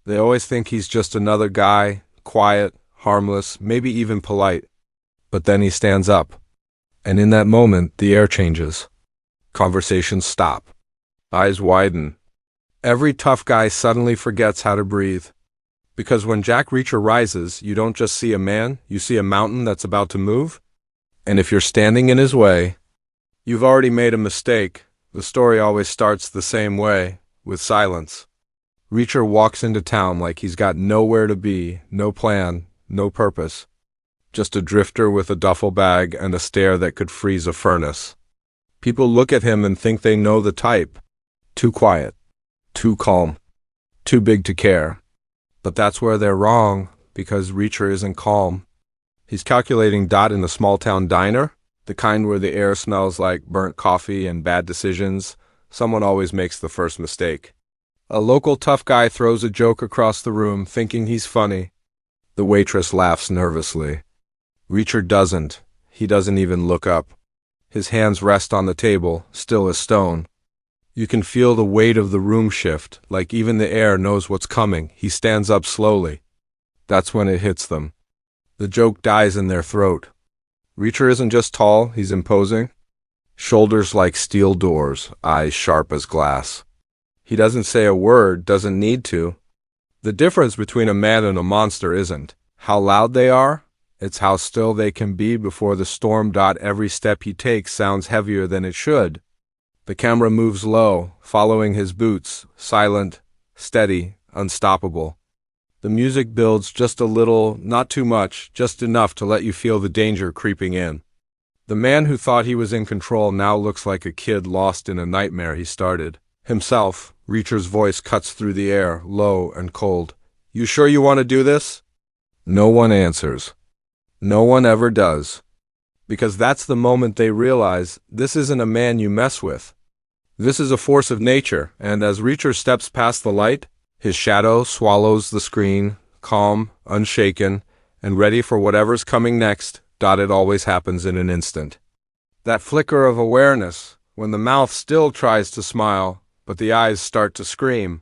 They always think he's just another guy, quiet, harmless, maybe even polite. But then he stands up. And in that moment, the air changes. Conversations stop. Eyes widen. Every tough guy suddenly forgets how to breathe. Because when Jack Reacher rises, you don't just see a man, you see a mountain that's about to move. And if you're standing in his way, you've already made a mistake. The story always starts the same way, with silence. Reacher walks into town like he's got nowhere to be, no plan, no purpose. Just a drifter with a duffel bag and a stare that could freeze a furnace. People look at him and think they know the type. Too quiet, too calm, too big to care. But that's where they're wrong, because Reacher isn't calm. He's calculating Dot in a small-town diner, the kind where the air smells like burnt coffee and bad decisions. Someone always makes the first mistake. A local tough guy throws a joke across the room, thinking he's funny. The waitress laughs nervously. Reacher doesn't. He doesn't even look up. His hands rest on the table, still as stone. You can feel the weight of the room shift, like even the air knows what's coming. He stands up slowly. That's when it hits them. The joke dies in their throat. Reacher isn't just tall, he's imposing. Shoulders like steel doors, eyes sharp as glass. He doesn't say a word, doesn't need to. The difference between a man and a monster isn't how loud they are, it's how still they can be before the storm. Every step he takes sounds heavier than it should. The camera moves low, following his boots, silent, steady, unstoppable. The music builds just a little, not too much, just enough to let you feel the danger creeping in. The man who thought he was in control now looks like a kid lost in a nightmare he started. Himself, Reacher's voice cuts through the air, low and cold. "You sure you want to do this?" No one answers. No one ever does. Because that's the moment they realize this isn't a man you mess with. This is a force of nature, and as Reacher steps past the light, his shadow swallows the screen, calm, unshaken, and ready for whatever's coming next. It always happens in an instant. That flicker of awareness, when the mouth still tries to smile, but the eyes start to scream.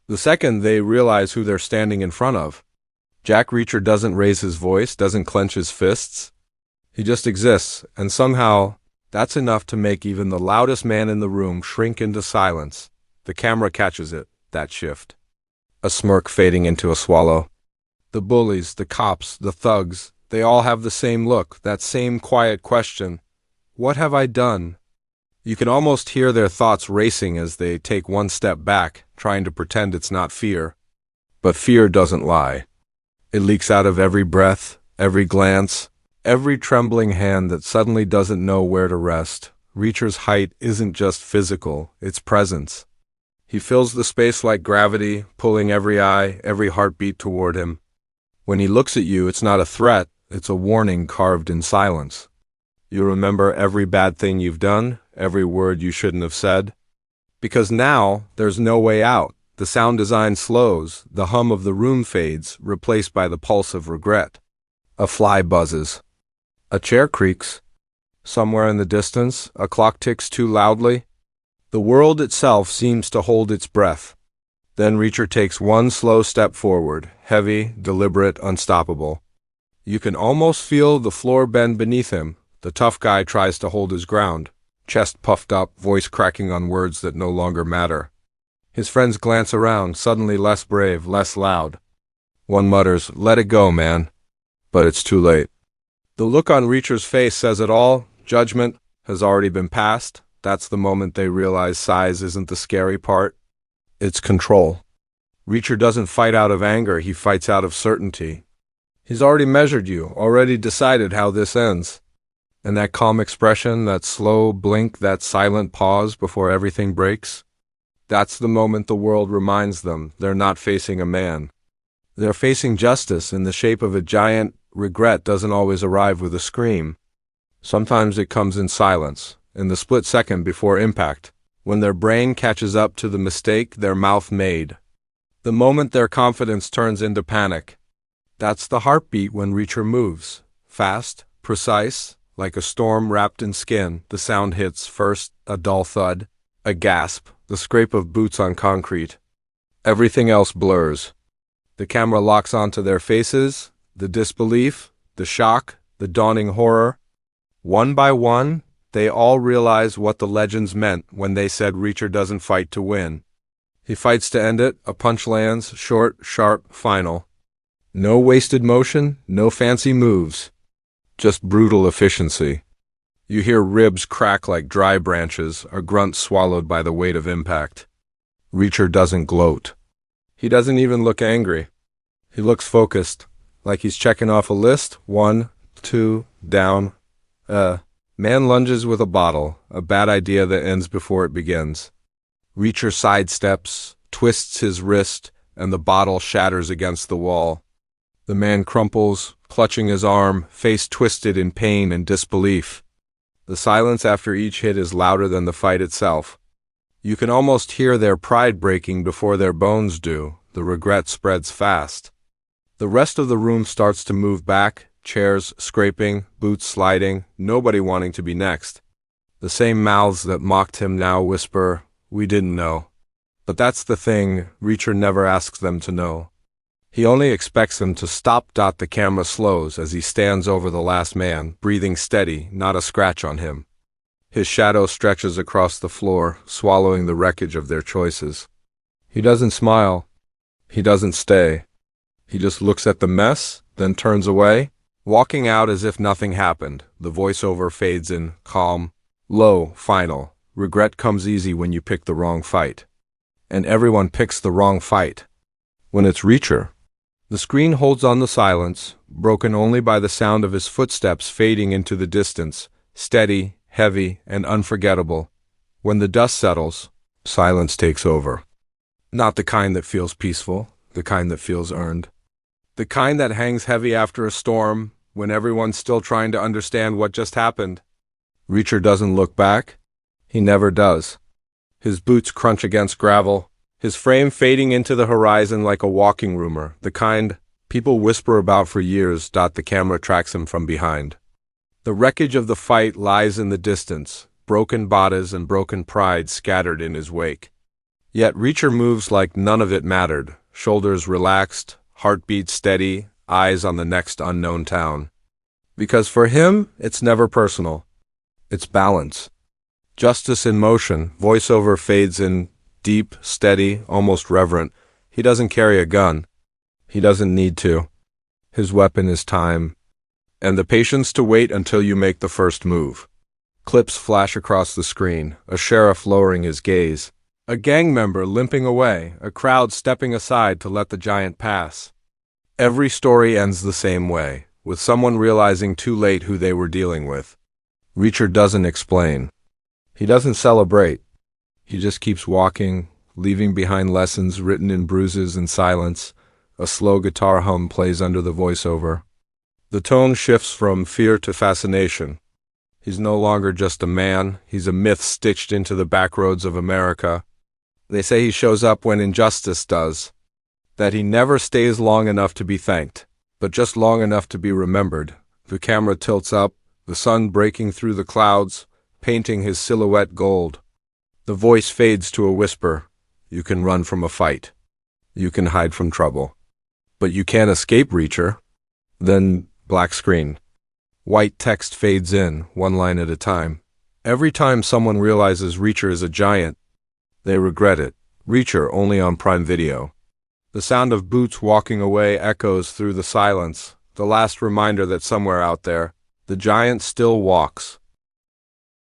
The second they realize who they're standing in front of. Jack Reacher doesn't raise his voice, doesn't clench his fists. He just exists, and somehow that's enough to make even the loudest man in the room shrink into silence. The camera catches it, that shift. A smirk fading into a swallow. The bullies, the cops, the thugs, they all have the same look, that same quiet question. What have I done? You can almost hear their thoughts racing as they take one step back, trying to pretend it's not fear. But fear doesn't lie. It leaks out of every breath, every glance, every trembling hand that suddenly doesn't know where to rest. Reacher's height isn't just physical, it's presence. He fills the space like gravity, pulling every eye, every heartbeat toward him. When he looks at you, it's not a threat, it's a warning carved in silence. You remember every bad thing you've done, every word you shouldn't have said. Because now, there's no way out. The sound design slows, the hum of the room fades, replaced by the pulse of regret. A fly buzzes. A chair creaks. Somewhere in the distance, a clock ticks too loudly. The world itself seems to hold its breath. Then Reacher takes one slow step forward, heavy, deliberate, unstoppable. You can almost feel the floor bend beneath him. The tough guy tries to hold his ground, chest puffed up, voice cracking on words that no longer matter. His friends glance around, suddenly less brave, less loud. One mutters, "Let it go, man." But it's too late. The look on Reacher's face says it all. Judgment has already been passed. That's the moment they realize size isn't the scary part. It's control. Reacher doesn't fight out of anger, he fights out of certainty. He's already measured you, already decided how this ends. And that calm expression, that slow blink, that silent pause before everything breaks, that's the moment the world reminds them they're not facing a man. They're facing justice in the shape of a giant. Regret doesn't always arrive with a scream. Sometimes it comes in silence, in the split second before impact, when their brain catches up to the mistake their mouth made. The moment their confidence turns into panic. That's the heartbeat when Reacher moves. Fast, precise, like a storm wrapped in skin. The sound hits first, a dull thud, a gasp, the scrape of boots on concrete. Everything else blurs. The camera locks onto their faces, the disbelief, the shock, the dawning horror. One by one, they all realize what the legends meant when they said Reacher doesn't fight to win. He fights to end it. A punch lands, short, sharp, final. No wasted motion, no fancy moves. Just brutal efficiency. You hear ribs crack like dry branches, a grunt swallowed by the weight of impact. Reacher doesn't gloat. He doesn't even look angry. He looks focused, like he's checking off a list. 1, 2, down. Man lunges with a bottle, a bad idea that ends before it begins. Reacher sidesteps, twists his wrist, and the bottle shatters against the wall. The man crumples, clutching his arm, face twisted in pain and disbelief. The silence after each hit is louder than the fight itself. You can almost hear their pride breaking before their bones do. The regret spreads fast. The rest of the room starts to move back, chairs scraping, boots sliding, nobody wanting to be next. The same mouths that mocked him now whisper, "We didn't know." But that's the thing, Reacher never asks them to know. He only expects them to stop. The camera slows as he stands over the last man, breathing steady, not a scratch on him. His shadow stretches across the floor, swallowing the wreckage of their choices. He doesn't smile. He doesn't stay. He just looks at the mess, then turns away, walking out as if nothing happened. The voiceover fades in, calm, low, final. Regret comes easy when you pick the wrong fight. And everyone picks the wrong fight. When it's Reacher. The screen holds on the silence, broken only by the sound of his footsteps fading into the distance, steady, heavy, and unforgettable. When the dust settles, silence takes over. Not the kind that feels peaceful, the kind that feels earned. The kind that hangs heavy after a storm, when everyone's still trying to understand what just happened. Reacher doesn't look back. He never does. His boots crunch against gravel, his frame fading into the horizon like a walking rumor, the kind people whisper about for years. The camera tracks him from behind. The wreckage of the fight lies in the distance, broken bodies and broken pride scattered in his wake. Yet Reacher moves like none of it mattered, shoulders relaxed, heartbeat steady, eyes on the next unknown town. Because for him, it's never personal. It's balance. Justice in motion, voiceover fades in, deep, steady, almost reverent. He doesn't carry a gun. He doesn't need to. His weapon is time. And the patience to wait until you make the first move. Clips flash across the screen, a sheriff lowering his gaze. A gang member limping away, a crowd stepping aside to let the giant pass. Every story ends the same way, with someone realizing too late who they were dealing with. Reacher doesn't explain. He doesn't celebrate. He just keeps walking, leaving behind lessons written in bruises and silence. A slow guitar hum plays under the voiceover. The tone shifts from fear to fascination. He's no longer just a man, he's a myth stitched into the backroads of America. They say he shows up when injustice does, that he never stays long enough to be thanked, but just long enough to be remembered. The camera tilts up, the sun breaking through the clouds, painting his silhouette gold. The voice fades to a whisper. You can run from a fight. You can hide from trouble. But you can't escape, Reacher. Then, black screen. White text fades in, one line at a time. Every time someone realizes Reacher is a giant, they regret it. Reacher only on Prime Video. The sound of boots walking away echoes through the silence, the last reminder that somewhere out there, the giant still walks.